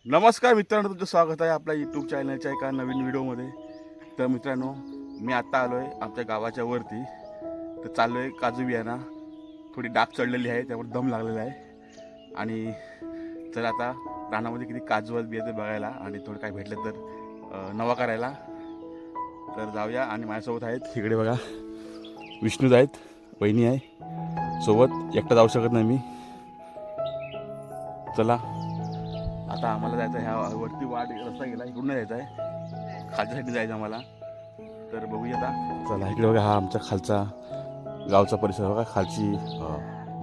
नमस्कार मित्रांनो, तुमचं स्वागत आहे आपल्या यूट्यूब चॅनलच्या एका नवीन व्हिडिओमध्ये. तर मित्रांनो, मी आत्ता आलो आहे आमच्या गावाच्या वरती. तर चाललो आहे काजू बियाणा. थोडी डाग चढलेली आहे, त्यामुळे दम लागलेला आहे. आणि चला आता रानामध्ये किती काजू आहेत बिया ते बघायला आणि थोडं काय भेटलं तर नवा करायला. तर जाऊया. आणि माझ्यासोबत आहेत इकडे बघा विष्णूज आहेत, वहिनी आहे सोबत. एकटा जाऊ शकत नाही मी. चला आता आम्हाला जायचं आहे. ह्या वरती वाट रस्ता गेला, इकडून नाही जायचं आहे, खालच्या साईडने जायचं आम्हाला. तर बघूया आता. चला इकडे बघा, हा आमचा खालचा गावचा परिसर बघा. खालची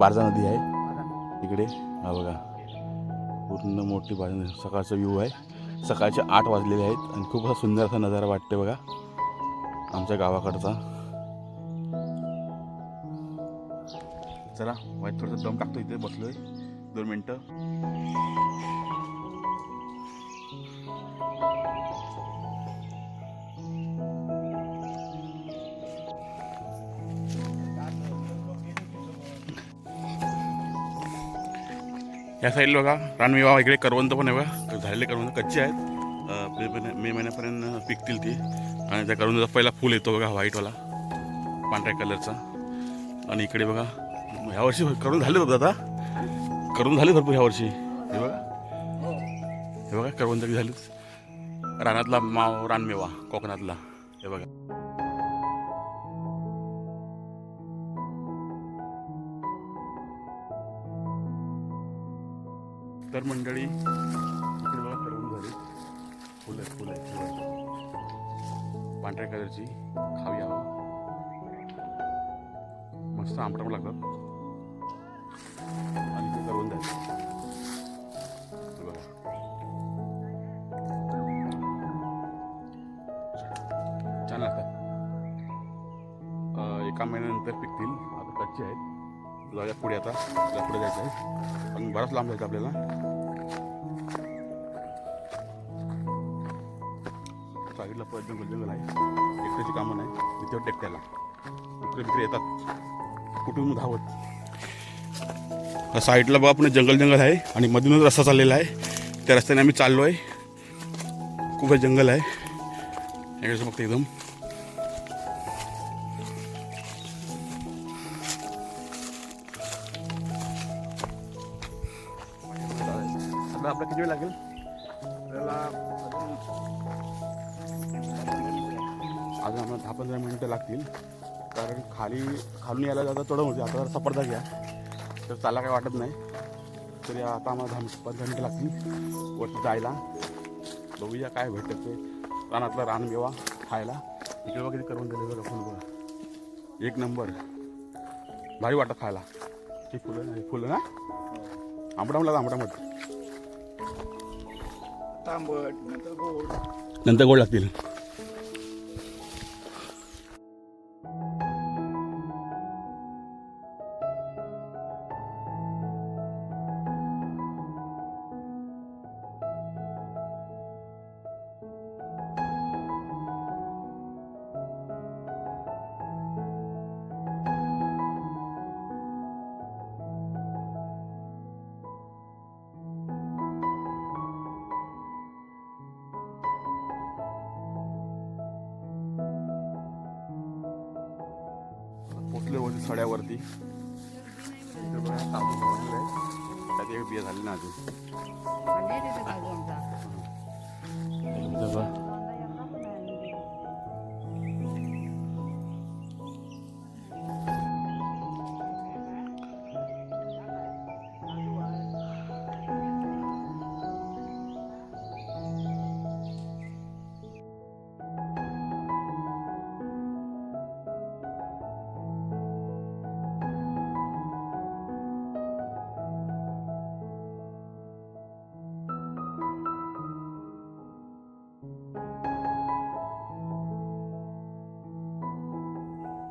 बारजा नदी आहे इकडे. हा बघा पूर्ण मोठी बारजा नदी. सकाळचा व्ह्यू आहे. सकाळचे 8 वाजलेले आहेत आणि खूप असा सुंदर असा नजारा वाटते बघा आमच्या गावाकडचा. चला वाईट थोडंसं दम टाकतो, इथे बसलोय 2 मिनटं. या साईडला बघा रानमेवा इकडे करवंद पण आहे बघा. झालेले करवंद कच्चे आहेत, मे महिन्यापर्यंत पिकतील ती. आणि त्या करवंदाचा पहिला फूल येतो बघा, व्हाईटवाला पांढऱ्या कलरचा. आणि इकडे बघा ह्यावर्षी करवंद झाले होते, आता करवंद झाले भरपूर ह्यावर्षी. हे बघा करवंद किती झालीच. रानातला रानमेवा कोकणातला. हे बघा तर मंडळी इकडे बघा करवंद झाली. फुलं पांढऱ्या कलरची. खाऊया मस्त आंबट लागतात. आणि ते करवंद आहे बघा. छान लागतात. 1 महिन्यानंतर पिकतील. आता कच्चे आहेत. जाऊया पुढे. आता पुढे जायचं आहे पण बराच लांब जायचं आपल्याला. साईडला परत जंगल आहे. एकट्याची कामं नाही, तिथे टेकट्याला इकडे येतात कुठून धावत. साईडला बघा पुन्हा जंगल आहे आणि मधूनच रस्ता चाललेला आहे. त्या रस्त्याने आम्ही चाललो आहे. खूप जंगल आहे इकडे फक्त एकदम. आपला किती वेळ लागेल त्याला? अजून आम्हाला 10-15 मिनिटं लागतील, कारण खालून यायला जाता थोडं होते. आता जरा सपाटदा घ्या तर चाला काय वाटत नाही. तरी आता आम्हाला 10-15 मिनिटं लागतील वरती जायला. बघूया काय भेटतं ते रानातला रानमेवा खायला. इकडे बघा किती करून दिले बघा. फुल बघा, 1 नंबर भारी वाटतं खायला. ही फुलं ना आंबट नंतर गोड लागतील. पोचले होते सड्यावरती. त्यात एक बिया झाली ना अजून.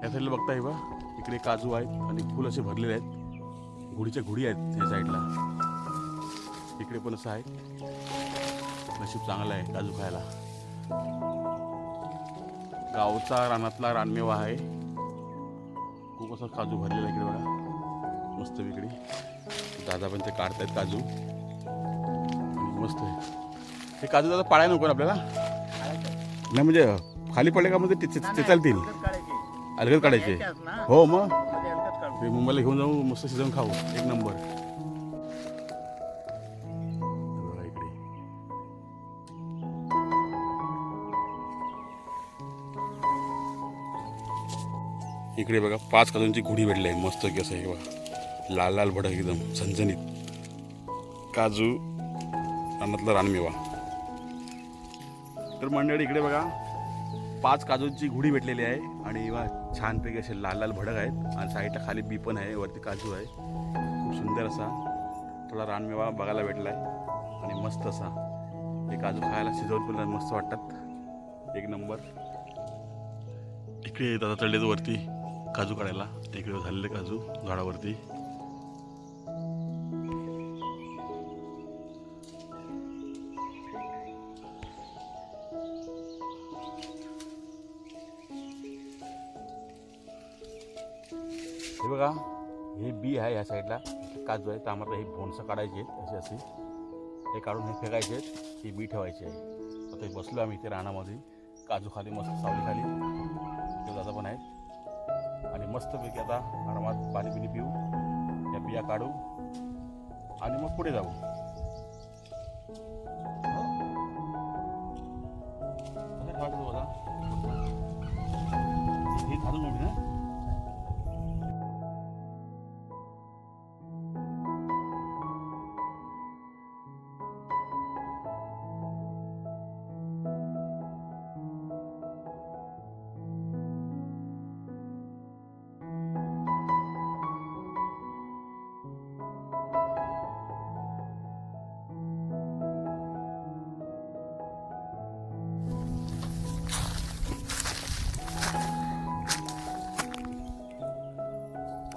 या साईडला बघताय बा, इकडे काजू आहेत आणि फुल असे भरलेले आहेत. घोडीच्या घोडी आहेत या साईडला. इकडे पण असं आहे. नशीब चांगलं आहे काजू खायला. गावचा रानातला रानमेवा आहे. खूप असा काजू भरलेला इकडे बघा मस्त. इकडे दादा पण ते काढतायत काजू. मस्त आहे. हे काजू दादा पाळायला नको ना आपल्याला? नाही म्हणजे खाली पडले का म्हणजे ते चालतील, अलगद काढायचे. हो मग ते मुंबईला घेऊन जाऊ, मस्त शिजवून खाऊ, एक नंबर. इकडे बघा 5 काजूंची घुडी भेटली आहे, मस्त की असं आहे बघा, लाल लाल भडक एकदम झणझणीत काजू रानातला रानमेवा. तर मंडळी इकडे बघा 5 काजूंची घुडी भेटलेली आहे आणि छानपैकी असे लाल लाल भडक आहेत आणि साईडला खाली बी पण आहे, वरती काजू आहे. खूप सुंदर असा थोडा रानमेवा बघायला भेटला आहे आणि मस्त असा हे काजू खायला शिजवून पण मस्त वाटतात, एक नंबर. इकडे दादा चढले वरती काजू काढायला, इकडे झालेले काजू झाडावरती. हे बघा हे बी आहे, ह्या साईडला काजू आहे, त्यामध्ये हे भोंडसं काढायचे आहेत असे हे काढून हे फेकायचे आहेत, हे बी ठेवायचे आहे. आता बसलो आम्ही इथे रानामध्ये काजू खाली, मस्त सावली खाली, ते दादा पण आहेत आणि मस्तपैकी आता आरामात पाणी पिणी पिऊ, या बिया काढू आणि मग पुढे जाऊ. कसं ठेवायचं बघा, हे घालून मोठी ना.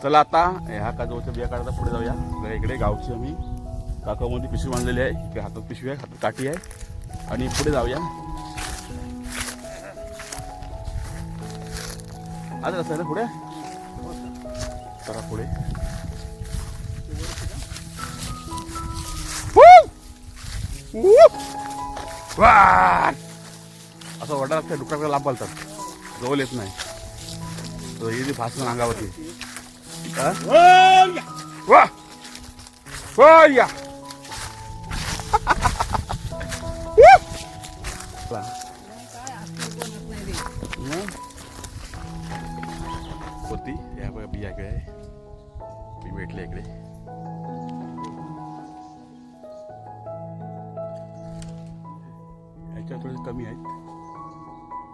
चला आता ह्या काजूच्या बिया काढता पुढे जाऊया. बघा इकडे गावची आम्ही काकामध्ये पिशवी बांधलेली आहे, इकडे हातात पिशवी आहे, हातात काठी आहे आणि पुढे जाऊया. आता कसं आहे ना पुढे, चला पुढे. असं वडा लागतं, डुकराकडे लांब पालतात, जवळ येत नाही. तर हे भासण अंगावरती होती. या बघा बिया इकडे आहे, बी भेटले इकडे. ह्याच्या थोडे कमी आहेत,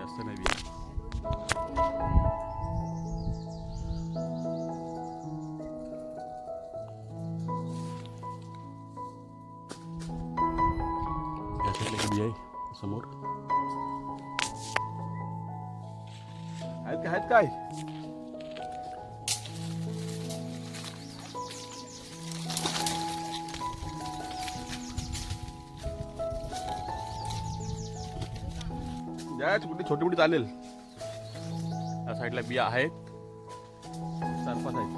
जास्त नाही बिया. बी आहे समोर, आहेत काय कुठे छोटी मोठी चालेल. या साईडला बिया आहेत, 4-5 आहेत.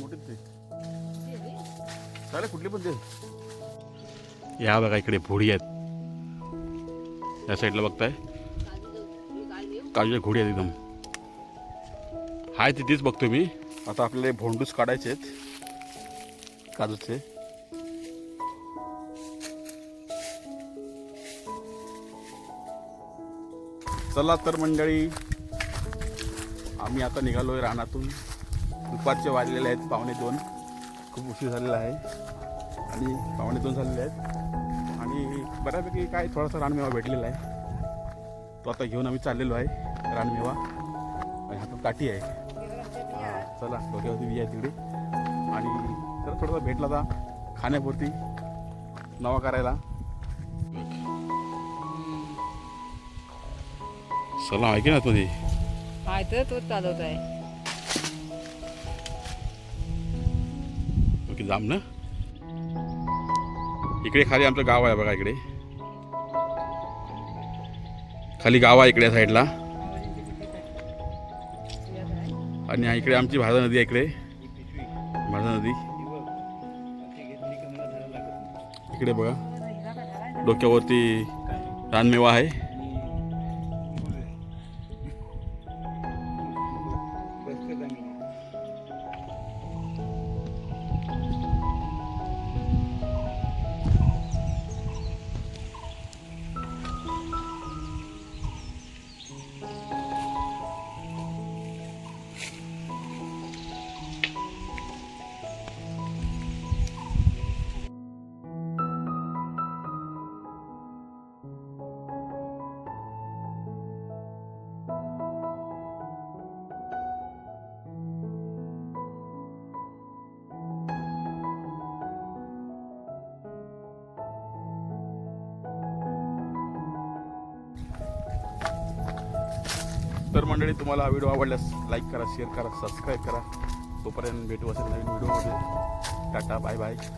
मोठेच ते चालेल, कुठले पण ते. या बघा इकडे घोडी आहेत, या साईडला बघताय काजूच्या घोडी आहेत एकदम, हाय तिथेच बघतो मी. आता आपल्याला भोंडूस काढायचे आहेत काजूचे. चला तर मंडळी, आम्ही आता निघालोय रानातून. दुपारचे वाजलेले आहेत 1:45, खूप उशीर झालेला आहे आणि 1:45 झालेले आहेत आणि बऱ्यापैकी काय थोडासा रानमेवा भेटलेला आहे, तो आता घेऊन आम्ही चाललेलो आहे रानमेवा. आणि हातात काठी आहे. हां चला, डोक्यावरती बी आहे तिकडे आणि जरा थोडासा भेटला आता खाण्यापुरती नवा करायला. चला आहे की ना तुझी आहे तर तो चालवत आहे. जाम ना. इकडे खाली आमचं गाव आहे बघा, इकडे खाली गाव आहे इकडे साईडला. आणि इकडे आमची भाजा नदी आहे. इकडे भाजा नदी इकडे बघा, डोक्यावरती रानमेवा आहे. तर मंडळी, तुम्हाला हा व्हिडिओ आवडल्यास लाईक करा, शेअर करा, सबस्क्राईब करा. तोपर्यंत भेटू असेल नवीन व्हिडिओमध्ये. Tata, bye bye.